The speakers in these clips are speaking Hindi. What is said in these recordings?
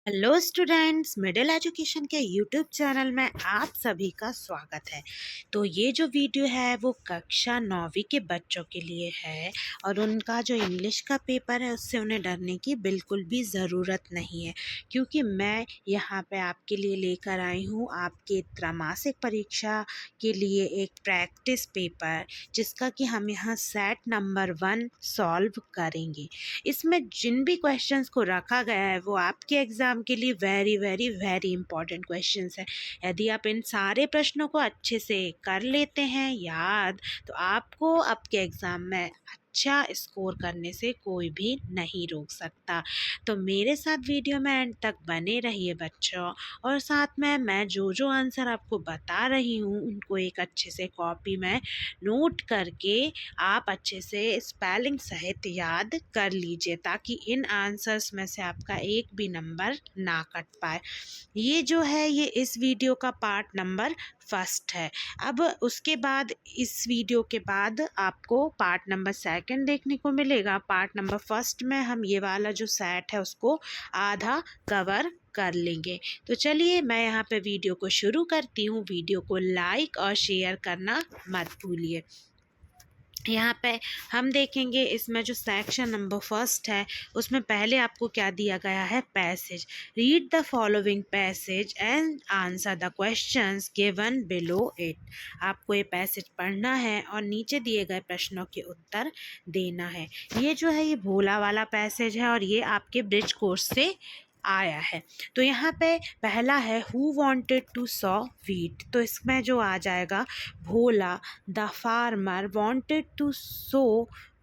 हेलो स्टूडेंट्स, मिडिल एजुकेशन के यूट्यूब चैनल में आप सभी का स्वागत है। तो ये जो वीडियो है वो कक्षा 9वीं के बच्चों के लिए है और उनका जो इंग्लिश का पेपर है उससे उन्हें डरने की बिल्कुल भी ज़रूरत नहीं है, क्योंकि मैं यहाँ पे आपके लिए लेकर आई हूँ आपके त्रैमासिक परीक्षा के लिए एक प्रैक्टिस पेपर, जिसका कि हम यहाँ सेट नंबर 1 सॉल्व करेंगे। इसमें जिन भी क्वेश्चंस को रखा गया है वो आपके एग्ज़ाम के लिए very very very important questions हैं। यदि आप इन सारे प्रश्नों को अच्छे से कर लेते हैं याद, तो आपको आपके एग्ज़ाम में अच्छा स्कोर करने से कोई भी नहीं रोक सकता। तो मेरे साथ वीडियो में एंड तक बने रहिए बच्चों, और साथ में मैं जो जो आंसर आपको बता रही हूँ उनको एक अच्छे से कॉपी में नोट करके आप अच्छे से स्पेलिंग सहित याद कर लीजिए, ताकि इन आंसर्स में से आपका एक भी नंबर ना कट पाए। ये जो है ये इस वीडियो का पार्ट नंबर फर्स्ट है। अब उसके बाद इस वीडियो के बाद आपको पार्ट नंबर सेकंड देखने को मिलेगा। पार्ट नंबर फर्स्ट में हम ये वाला जो सेट है उसको आधा कवर कर लेंगे। तो चलिए मैं यहाँ पे वीडियो को शुरू करती हूँ। वीडियो को लाइक और शेयर करना मत भूलिए। यहाँ पे हम देखेंगे इसमें जो सेक्शन नंबर फर्स्ट है उसमें पहले आपको क्या दिया गया है, passage. Read the following passage and answer the questions given below it. आपको ये पैसेज पढ़ना है और नीचे दिए गए प्रश्नों के उत्तर देना है। ये जो है ये भोला वाला पैसेज है और ये आपके ब्रिज कोर्स से आया है। तो यहाँ पे पहला है who wanted to sow wheat, तो इसमें जो आ जाएगा Bhola the farmer wanted to sow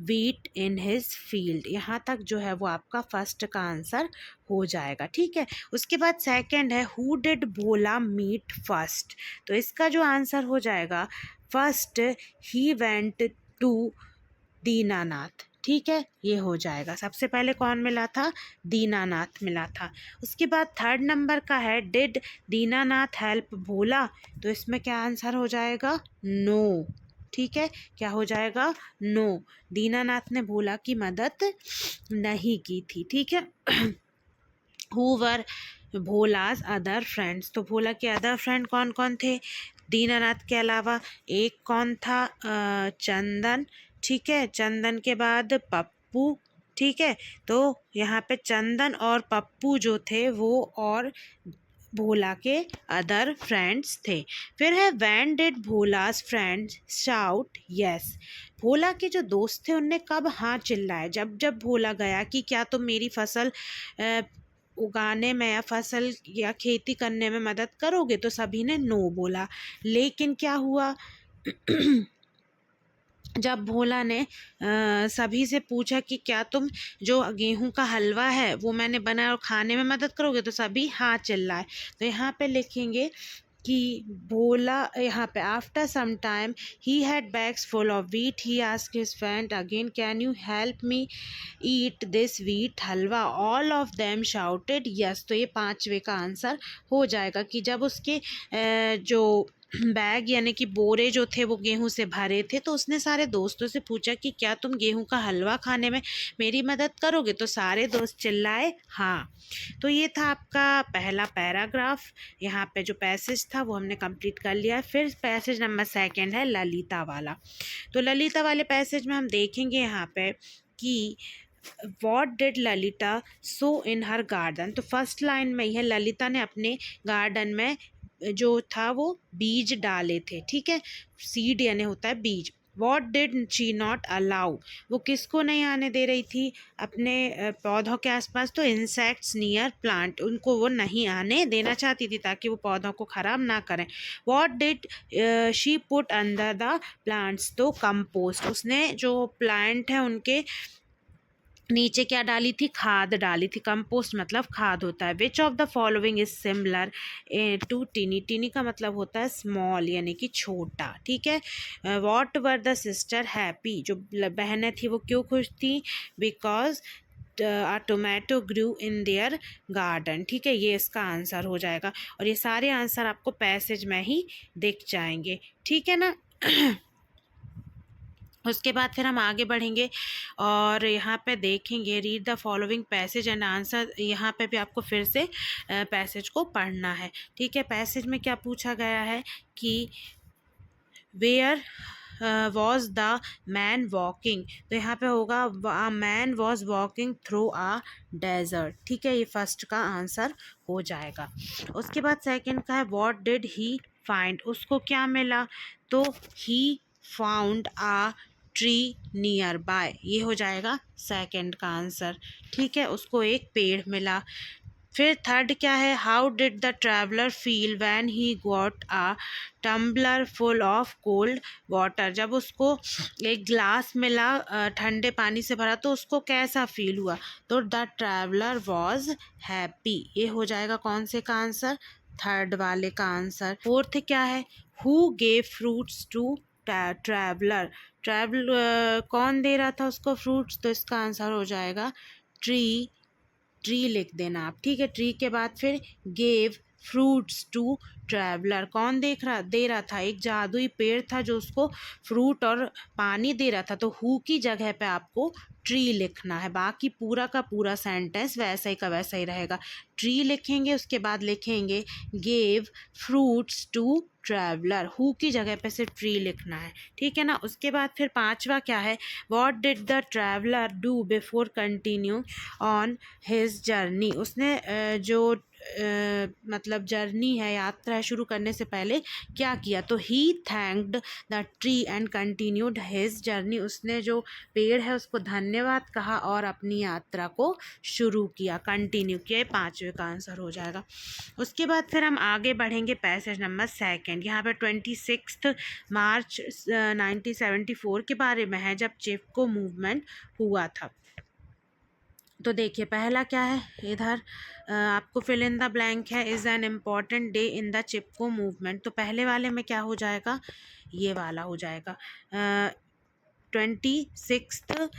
wheat in his field. यहाँ तक जो है वो आपका फर्स्ट का आंसर हो जाएगा। ठीक है, उसके बाद सेकंड है who did Bhola meet first, तो इसका जो आंसर हो जाएगा first he went to Dinanath. ठीक है, ये हो जाएगा। सबसे पहले कौन मिला था, दीनानाथ मिला था। उसके बाद थर्ड नंबर का है डिड दीनानाथ हेल्प भोला, तो इसमें क्या आंसर हो जाएगा, नो। ठीक है, क्या हो जाएगा, नो, दीनानाथ ने भोला की मदद नहीं की थी। ठीक है। हु वर भोलाज अदर फ्रेंड्स, तो भोला के अदर फ्रेंड कौन कौन थे दीनानाथ के अलावा, एक कौन था, चंदन। ठीक है, चंदन के बाद पप्पू। ठीक है, तो यहाँ पे चंदन और पप्पू जो थे वो और भोला के अदर फ्रेंड्स थे। फिर है when did Bhola's friends shout yes, Bhola के जो दोस्त थे उनने कब हाँ चिल्लाए, जब जब भोला गया कि क्या तुम मेरी फसल उगाने में या फसल या खेती करने में मदद करोगे, तो सभी ने नो बोला। लेकिन क्या हुआ जब भोला ने सभी से पूछा कि क्या तुम जो गेहूं का हलवा है वो मैंने बनाया और खाने में मदद करोगे, तो सभी हाँ चिल्लाए। तो यहाँ पे लिखेंगे कि भोला, यहाँ पे after some time he had bags full of wheat, he asked his friend again can you help me eat this wheat halwa, all of them shouted yes. तो ये पांचवे का आंसर हो जाएगा कि जब उसके जो बैग यानी कि बोरे जो थे वो गेहूं से भरे थे, तो उसने सारे दोस्तों से पूछा कि क्या तुम गेहूं का हलवा खाने में मेरी मदद करोगे, तो सारे दोस्त चिल्लाए हाँ। तो ये था आपका पहला पैराग्राफ। यहाँ पे जो पैसेज था वो हमने कंप्लीट कर लिया। फिर पैसेज नंबर सेकंड है ललिता वाला। तो ललिता वाले पैसेज में हम देखेंगे यहाँ पे कि what did Lalita so in her garden, तो फर्स्ट लाइन में ही है ललिता ने अपने गार्डन में जो था वो बीज डाले थे। ठीक है, सीड यानी होता है बीज। What did she not allow, वो किसको नहीं आने दे रही थी अपने पौधों के आसपास, तो इंसेक्ट्स नियर प्लांट, उनको वो नहीं आने देना चाहती थी ताकि वो पौधों को ख़राब ना करें। What did she put under the plants, तो कंपोस्ट, उसने जो प्लांट है उनके नीचे क्या डाली थी, खाद डाली थी। कंपोस्ट मतलब खाद होता है। Which of the following is similar to teeny, teeny का मतलब होता है स्मॉल यानी कि छोटा। ठीक है, what were the sister happy, जो बहनें थी वो क्यों खुश थी, because a tomato grew in their garden। ठीक है, ये इसका आंसर हो जाएगा और ये सारे आंसर आपको पैसेज में ही दिख जाएंगे। ठीक है ना। उसके बाद फिर हम आगे बढ़ेंगे और यहाँ पे देखेंगे read the following passage and answer. यहाँ पे भी आपको फिर से पैसेज को पढ़ना है। ठीक है, पैसेज में क्या पूछा गया है कि where was the man walking, तो यहाँ पे होगा a man was walking through a desert. ठीक है, ये फर्स्ट का आंसर हो जाएगा। उसके बाद सेकंड का है व्हाट डिड ही फाइंड, उसको क्या मिला, तो he found a tree near by, ये हो जाएगा सेकंड का आंसर। ठीक है, उसको एक पेड़ मिला। फिर थर्ड क्या है, how did the traveller feel when he got a tumbler full of cold water, जब उसको एक ग्लास मिला ठंडे पानी से भरा तो उसको कैसा फील हुआ, तो द ट्रैवलर वॉज हैप्पी, ये हो जाएगा कौन से का आंसर, थर्ड वाले का आंसर। फोर्थ क्या है, who gave fruits to traveller, कौन दे रहा था उसको फ्रूट्स, तो इसका आंसर हो जाएगा ट्री, ट्री लिख देना आप। ठीक है, ट्री के बाद फिर गेव फ्रूट्स टू ट्रैवलर, कौन दे रहा था, एक जादुई पेड़ था जो उसको फ्रूट और पानी दे रहा था, तो हु की जगह पे आपको ट्री लिखना है। बाकी पूरा का पूरा सेंटेंस वैसा ही का वैसा ही रहेगा। ट्री लिखेंगे, उसके बाद लिखेंगे gave fruits to traveller, who की जगह पे सिर्फ ट्री लिखना है। ठीक है ना। उसके बाद फिर पांचवा क्या है, what did the traveller do before continue on his journey, उसने जो मतलब जर्नी है, यात्रा है, शुरू करने से पहले क्या किया, तो he thanked the tree and continued his journey, उसने जो पेड़ है उसको धन्यवाद कहा और अपनी यात्रा को शुरू किया, कंटिन्यू किया। पांचवे का आंसर हो जाएगा। उसके बाद फिर हम आगे बढ़ेंगे पैसेज नंबर सेकंड। यहाँ पे 26 मार्च 1974 के बारे में है, जब चिपको मूवमेंट हुआ था। तो देखिए पहला क्या है, इधर आपको फिल इन द ब्लैंक है, is an important day in the Chipko movement, तो पहले वाले में क्या हो जाएगा, ये वाला हो जाएगा 26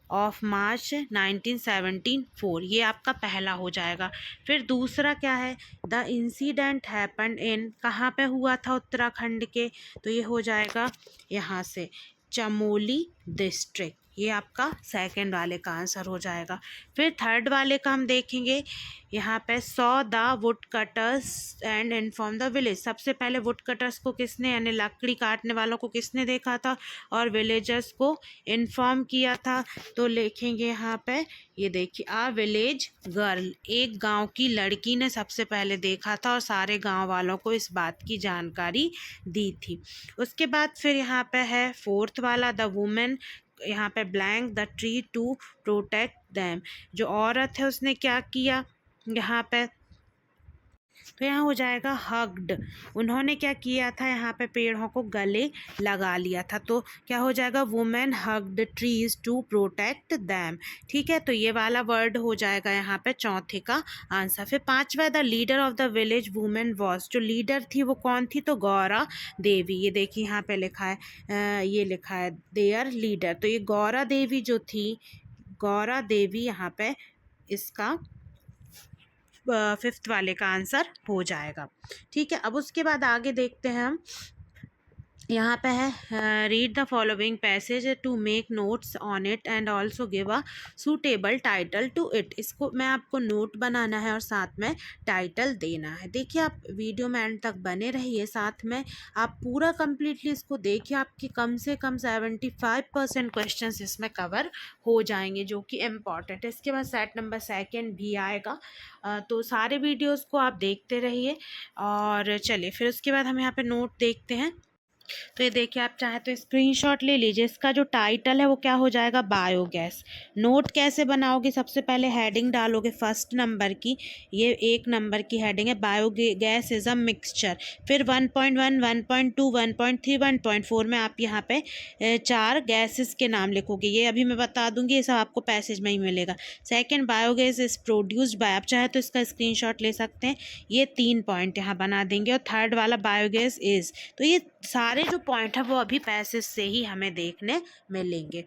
ऑफ मार्च 1974, ये आपका पहला हो जाएगा। फिर दूसरा क्या है, द इंसिडेंट हैपन इन, कहाँ पे हुआ था, उत्तराखंड के, तो ये हो जाएगा यहाँ से चमोली डिस्ट्रिक्ट, ये आपका सेकंड वाले का आंसर हो जाएगा। फिर थर्ड वाले का हम देखेंगे, यहाँ पे saw the wood cutters and inform the village, सबसे पहले वुड कटर्स को किसने, यानी लकड़ी काटने वालों को किसने देखा था और विलेजर्स को इन्फॉर्म किया था, तो लिखेंगे यहाँ पे, ये देखिए आ विलेज गर्ल, एक गांव की लड़की ने सबसे पहले देखा था और सारे गांव वालों को इस बात की जानकारी दी थी। उसके बाद फिर यहाँ पे है फोर्थ वाला, द वुमेन, यहाँ पे blank the tree to protect them, जो औरत है उसने क्या किया यहाँ पे, तो यहाँ हो जाएगा हग्ड, उन्होंने क्या किया था, यहाँ पे पेड़ों को गले लगा लिया था, तो क्या हो जाएगा women hugged trees to protect them. ठीक है, तो ये वाला वर्ड हो जाएगा यहाँ पे चौथे का आंसर। फिर पांचवा, the leader of the village women was, जो लीडर थी वो कौन थी, तो गौरा देवी, ये देखिए यहाँ पे लिखा है ये लिखा है देयर लीडर, तो ये गौरा देवी जो थी, गौरा देवी यहाँ पे इसका फिफ्थ वाले का आंसर हो जाएगा। ठीक है, अब उसके बाद आगे देखते हैं हम, यहाँ पे है read the following passage to make notes on it and also give a suitable title to it, इसको मैं आपको नोट बनाना है और साथ में टाइटल देना है। देखिए आप वीडियो में एंड तक बने रहिए, साथ में आप पूरा कम्प्लीटली इसको देखिए, आपकी कम से कम 75% क्वेश्चन इसमें कवर हो जाएंगे जो कि इम्पॉर्टेंट है। इसके बाद सेट नंबर सेकेंड भी आएगा, तो सारे वीडियोज़ को आप देखते रहिए। और चलिए फिर उसके बाद हम यहाँ पे नोट देखते हैं। तो ये देखिए आप चाहे तो स्क्रीनशॉट ले लीजिए, इसका जो टाइटल है वो क्या हो जाएगा, बायोगैस। नोट कैसे बनाओगे, सबसे पहले हेडिंग डालोगे फर्स्ट नंबर की, ये 1 नंबर की हेडिंग है, बायोगैस इज अ मिक्सचर। फिर 1.1, 1.2, 1.3, 1.4 में आप यहाँ पे 4 गैसेस के नाम लिखोगे, ये अभी मैं बता दूंगी, ये सब आपको पैसेज में ही मिलेगा। Second, biogas is produced by, आप चाहे तो इसका स्क्रीनशॉट ले सकते हैं, ये 3 पॉइंट यहाँ बना देंगे। और थर्ड वाला बायोगैस इज, तो ये सारे जो पॉइंट है वो अभी पैसेज से ही हमें देखने मिलेंगे।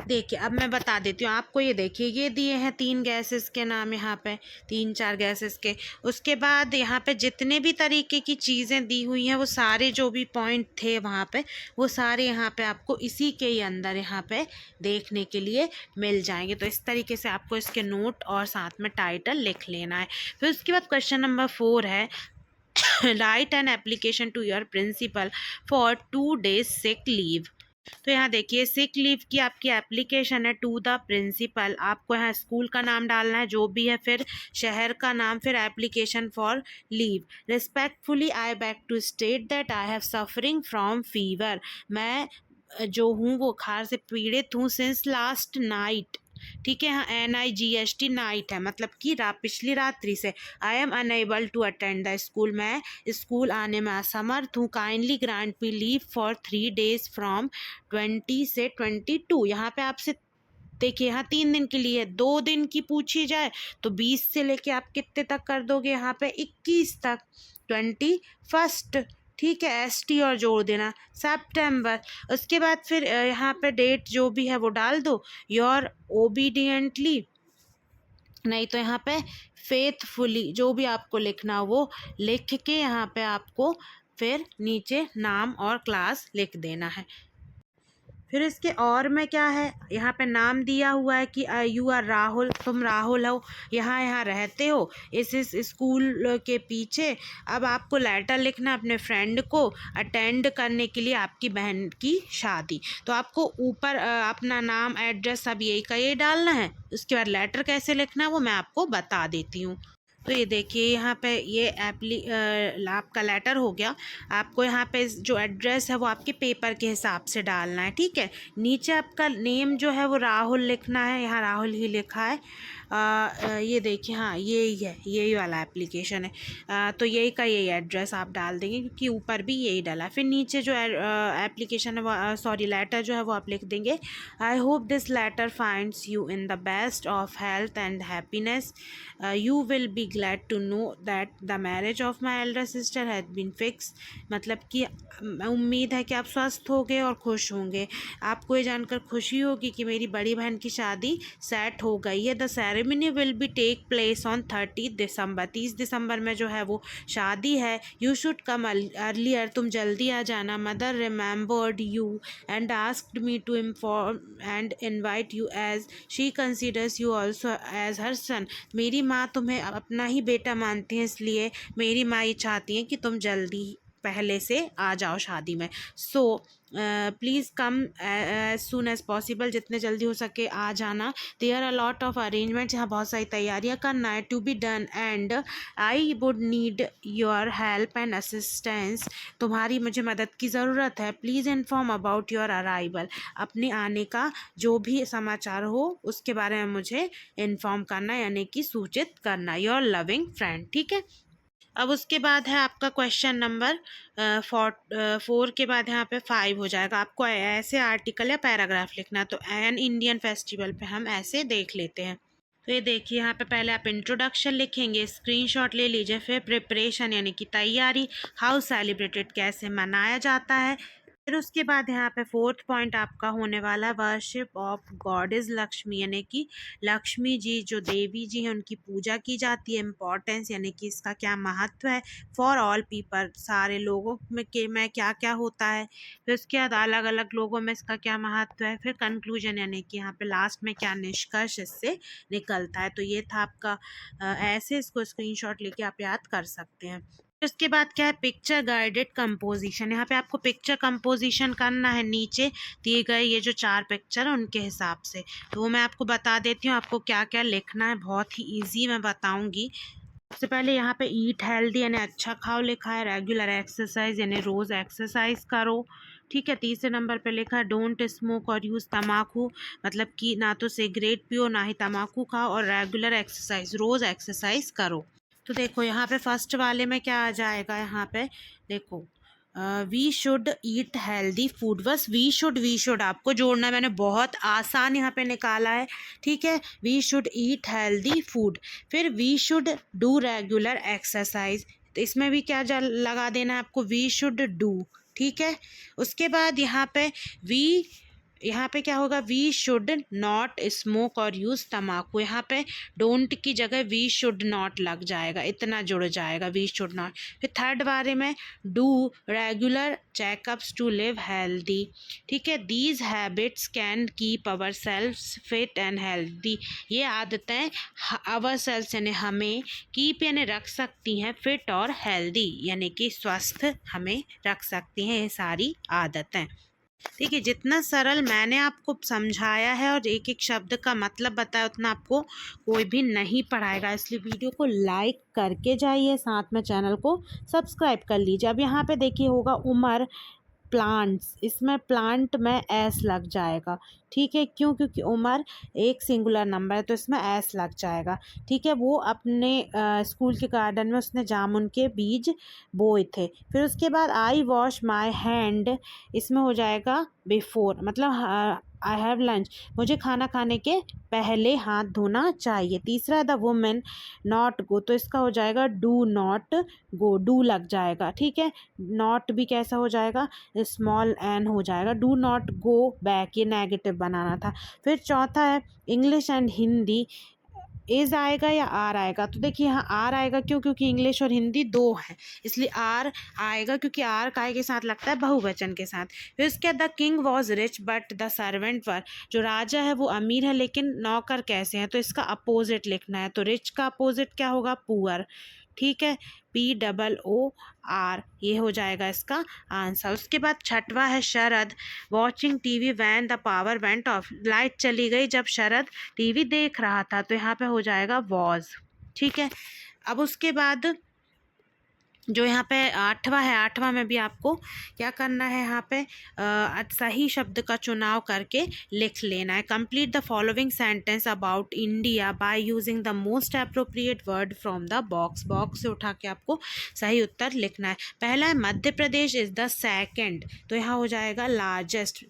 देखिए अब मैं बता देती हूँ आपको। ये देखिए ये दिए हैं 3 गैसेस के नाम यहाँ पे, 3-4 गैसेस के। उसके बाद यहाँ पे जितने भी तरीके की चीज़ें दी हुई हैं वो सारे जो भी पॉइंट थे वहाँ पे वो सारे यहाँ पे आपको इसी के ही अंदर यहाँ पे देखने के लिए मिल जाएंगे। तो इस तरीके से आपको इसके नोट और साथ में टाइटल लिख लेना है। फिर उसके बाद क्वेश्चन नंबर 4 है write an application to your principal for 2 days sick leave. तो यहाँ देखिए सिक लीव की आपकी एप्लीकेशन है टू द प्रिंसिपल। आपको यहाँ स्कूल का नाम डालना है जो भी है, फिर शहर का नाम, फिर application for leave. Respectfully I back to state that I have suffering from fever. मैं जो हूँ वो बुखार से पीड़ित हूँ सिंस लास्ट नाइट। ठीक है, हाँ NIGHT नाइट है, मतलब कि पिछली रात्रि से। I am unable to attend the school. मैं स्कूल आने में असमर्थ हूँ। Kindly grant me leave for 3 days from 20 से 22। यहाँ पे आपसे देखिए यहाँ 3 दिन के लिए, 2 दिन की पूछी जाए तो 20 से लेके आप कितने तक कर दोगे, यहाँ पे 21 तक, 21। ठीक है, ST और जोड़ देना सितंबर। उसके बाद फिर यहाँ पे डेट जो भी है वो डाल दो, योर ओबीडियंटली, नहीं तो यहाँ पे फेथफुली, जो भी आपको लिखना वो लिख के यहाँ पे आपको फिर नीचे नाम और क्लास लिख देना है। फिर इसके और में क्या है, यहाँ पे नाम दिया हुआ है कि यू आर राहुल, तुम राहुल हो, यहाँ यहाँ रहते हो इस स्कूल के पीछे। अब आपको लेटर लिखना अपने फ्रेंड को अटेंड करने के लिए आपकी बहन की शादी। तो आपको ऊपर अपना नाम एड्रेस सब यही का यही डालना है। उसके बाद लेटर कैसे लिखना है वो मैं आपको बता देती हूँ। तो ये देखिए यहाँ पे ये आपका लेटर हो गया। आपको यहाँ पे जो एड्रेस है वो आपके पेपर के हिसाब से डालना है। ठीक है, नीचे आपका नेम जो है वो राहुल लिखना है, यहाँ राहुल ही लिखा है। ये देखिए हाँ यही है, यही वाला एप्लीकेशन है। तो यही का यही एड्रेस आप डाल देंगे क्योंकि ऊपर भी यही डाला है। फिर नीचे जो एप्लीकेशन है वो सॉरी लेटर जो है वो आप लिख देंगे, I hope this letter finds you in the best of health and happiness. You will be glad to know that the marriage of my elder sister has been fixed। मतलब कि उम्मीद है कि आप स्वस्थ होंगे और खुश होंगे। आपको ये जानकर खुशी होगी कि मेरी बड़ी बहन की शादी सेट हो गई है। The ceremony will be take place on 30 December. 30 दिसंबर में जो है वो शादी है। यू शुड कम अर्लियर, तुम जल्दी आ जाना। Mother remembered you and asked me to inform and invite you as she considers you also as her son. मेरी माँ तुम्हें अपना ही बेटा मानती हैं, इसलिए मेरी माँ ये चाहती हैं कि तुम जल्दी पहले से आ जाओ शादी में। So please come as soon as possible, जितने जल्दी हो सके आ जाना। There are lot of arrangements, यहाँ बहुत सारी तैयारियाँ करना है to be done and I would need your help and assistance. तुम्हारी मुझे मदद की ज़रूरत है। Please inform about your arrival. अपने आने का जो भी समाचार हो उसके बारे में मुझे इन्फॉर्म करना, यानी कि सूचित करना। Your loving friend. ठीक है, अब उसके बाद है आपका क्वेश्चन नंबर 4 के बाद यहाँ पे 5 हो जाएगा। आपको ऐसे आर्टिकल या पैराग्राफ लिखना है। तो एन इंडियन फेस्टिवल पे हम ऐसे देख लेते हैं। तो ये देखिए यहाँ पे पहले आप इंट्रोडक्शन लिखेंगे, स्क्रीनशॉट ले लीजिए। फिर प्रिपरेशन यानी कि तैयारी, हाउ सेलिब्रेटेड, कैसे मनाया जाता है। फिर उसके बाद यहाँ पे 4th पॉइंट आपका होने वाला है वर्शिप ऑफ गॉडेस लक्ष्मी, यानी कि लक्ष्मी जी जो देवी जी हैं उनकी पूजा की जाती है। इम्पोर्टेंस यानी कि इसका क्या महत्व है। फॉर ऑल पीपल, सारे लोगों में क्या क्या होता है। फिर उसके बाद अलग अलग लोगों में इसका क्या महत्व है। फिर कंक्लूजन यानी कि यहाँ पे लास्ट में क्या निष्कर्ष इससे निकलता है। तो ये था आपका ऐसे इसको स्क्रीनशॉट लेके आप याद कर सकते हैं। उसके बाद क्या है पिक्चर गाइडेड कंपोजिशन। यहाँ पे आपको पिक्चर कंपोजिशन करना है नीचे दिए गए ये जो 4 पिक्चर है उनके हिसाब से। तो वो मैं आपको बता देती हूँ आपको क्या क्या लिखना है, बहुत ही इजी मैं बताऊँगी। सबसे पहले यहाँ पे ईट हेल्दी यानी अच्छा खाओ लिखा है। रेगुलर एक्सरसाइज यानी रोज़ एक्सरसाइज करो। ठीक है, तीसरे नंबर पे लिखा है डोंट स्मोक और यूज़ तम्बाकू, मतलब कि ना तो सिगरेट पियो ना ही तम्बाकू खाओ, और रेगुलर एक्सरसाइज रोज़ एक्सरसाइज करो। तो देखो यहाँ पे फर्स्ट वाले में क्या आ जाएगा, यहाँ पे देखो we should eat healthy food. बस वी शुड आपको जोड़ना है, मैंने बहुत आसान यहाँ पे निकाला है। ठीक है, we should eat healthy food. फिर we should do regular exercise, तो इसमें भी क्या लगा देना है आपको, वी शुड डू। ठीक है, उसके बाद यहाँ पे वी यहाँ पे क्या होगा, वी शुड नॉट स्मोक और यूज़ तम्बाकू। यहाँ पे डोंट की जगह वी शुड नॉट लग जाएगा, इतना जुड़ जाएगा, वी शुड नॉट। फिर थर्ड बारे में, do regular checkups to live healthy. ठीक है, these habits can keep ourselves fit and healthy. ये आदतें अवर सेल्स यानी हमें कीप यानी रख सकती हैं फिट और हेल्दी यानी कि स्वस्थ हमें रख सकती हैं ये सारी आदतें। देखिए, जितना सरल मैंने आपको समझाया है और एक एक शब्द का मतलब बताया उतना आपको कोई भी नहीं पढ़ाएगा, इसलिए वीडियो को लाइक करके जाइए, साथ में चैनल को सब्सक्राइब कर लीजिए। अब यहाँ पे देखिए होगा उमर प्लांट्स, इसमें प्लांट में एस लग जाएगा। ठीक है, क्यों? क्योंकि उमर एक सिंगुलर नंबर है तो इसमें एस लग जाएगा। ठीक है, वो अपने स्कूल के गार्डन में उसने जामुन के बीज बोए थे। फिर उसके बाद आई वॉश माई हैंड, इसमें हो जाएगा बिफोर, मतलब आई हैव लंच, मुझे खाना खाने के पहले हाथ धोना चाहिए। तीसरा द वुमेन नॉट गो, तो इसका हो जाएगा डू नॉट गो, डू लग जाएगा। ठीक है, नॉट भी कैसा हो जाएगा, स्मॉल एन हो जाएगा। डू नॉट गो बैक, ये नेगेटिव बनाना था। फिर चौथा है इंग्लिश एंड हिंदी, इज आएगा या आर आएगा, तो देखिए यहाँ आर आएगा, क्यों? क्योंकि इंग्लिश और हिंदी दो हैं, इसलिए आर आएगा, क्योंकि आर काय के साथ लगता है, बहुवचन के साथ। फिर इसके the king was rich but the servant were, जो राजा है वो अमीर है लेकिन नौकर कैसे हैं, तो इसका अपोजिट लिखना है। तो रिच का अपोजिट क्या होगा, पुअर। ठीक है, POOR, ये हो जाएगा इसका आंसर। उसके बाद छठवा है Sharad, watching TV when the power went off, light चली गई जब शरद टीवी देख रहा था, तो यहाँ पे हो जाएगा वॉज। ठीक है, अब उसके बाद जो यहाँ पे आठवां है, आठवां में भी आपको क्या करना है, यहाँ पे सही शब्द का चुनाव करके लिख लेना है। Complete the following sentence about India by using the most appropriate word from the box, box से उठा के आपको सही उत्तर लिखना है। पहला है Madhya Pradesh is the second, तो यहाँ हो जाएगा लार्जेस्ट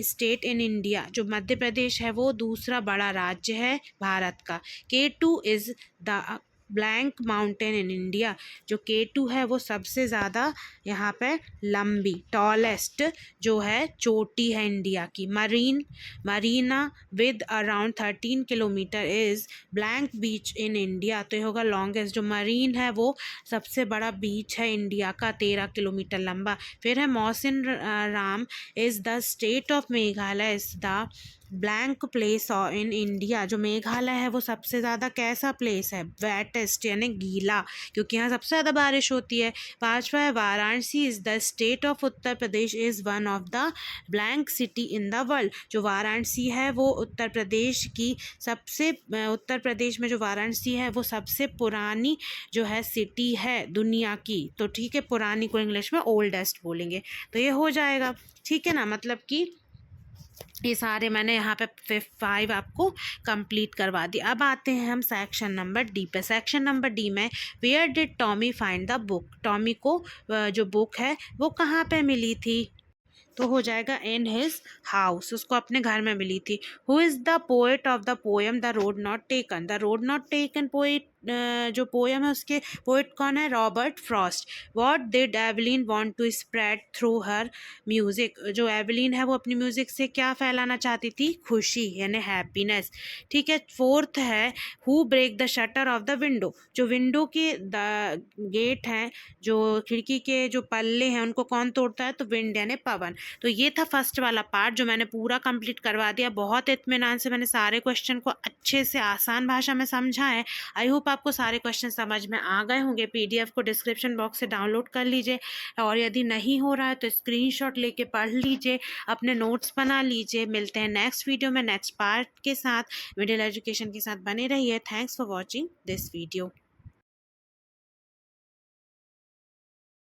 स्टेट इन इंडिया, जो मध्य प्रदेश है वो दूसरा बड़ा राज्य है भारत का। K2 is the blank mountain in India, जो K2 है वो सबसे ज़्यादा यहाँ पे लंबी, टॉलेस्ट जो है चोटी है इंडिया की। Marina with around 13 kilometre is blank beach in India, तो ये होगा लॉन्गेस्ट, जो मरीन है वो सबसे बड़ा बीच है इंडिया का, 13 किलोमीटर लंबा। फिर है Mawsynram is the state of Meghalaya is the blank place in India, जो मेघालय है वो सबसे ज़्यादा कैसा प्लेस है, वेटेस्ट यानी गीला, क्योंकि यहाँ सबसे ज़्यादा बारिश होती है। पांचवा है Varanasi is the state of Uttar Pradesh is one of the blank city in the world, जो वाराणसी है वो उत्तर प्रदेश की सबसे, उत्तर प्रदेश में जो वाराणसी है वो सबसे पुरानी जो है सिटी है दुनिया की। तो ठीक है, पुरानी को इंग्लिश में ओल्डेस्ट बोलेंगे, तो ये हो जाएगा। ठीक है ना, मतलब कि ये सारे मैंने यहाँ पे 5 आपको कंप्लीट करवा दी। अब आते हैं हम सेक्शन नंबर डी पे। सेक्शन नंबर डी में where did Tommy find the book, टॉमी को जो बुक है वो कहाँ पे मिली थी, तो हो जाएगा इन हिज हाउस, उसको अपने घर में मिली थी। Who is the poet of the poem the road not taken, the road not taken poet, जो पोएम है उसके पोएट कौन है, Robert Frost. What did Evelyn want to spread through her music, जो एवलिन है वो अपनी म्यूज़िक से क्या फैलाना चाहती थी, खुशी यानी हैप्पीनेस। ठीक है, फोर्थ है who break the shutter of the window, जो विंडो के गेट हैं, जो खिड़की के जो पल्ले हैं उनको कौन तोड़ता है, तो विंड यानी पवन। तो ये था फर्स्ट वाला पार्ट जो मैंने पूरा कंप्लीट करवा दिया। बहुत इत्मीनान से मैंने सारे क्वेश्चन को अच्छे से आसान भाषा में समझा है। आई होप आपको सारे क्वेश्चन समझ में आ गए होंगे। PDF को डिस्क्रिप्शन बॉक्स से डाउनलोड कर लीजिए, और यदि नहीं हो रहा है तो स्क्रीनशॉट लेके पढ़ लीजिए, अपने नोट्स बना लीजिए। मिलते हैं नेक्स्ट वीडियो में नेक्स्ट पार्ट के साथ। मिडिल एजुकेशन के साथ बने रहिए। Thanks for watching this video.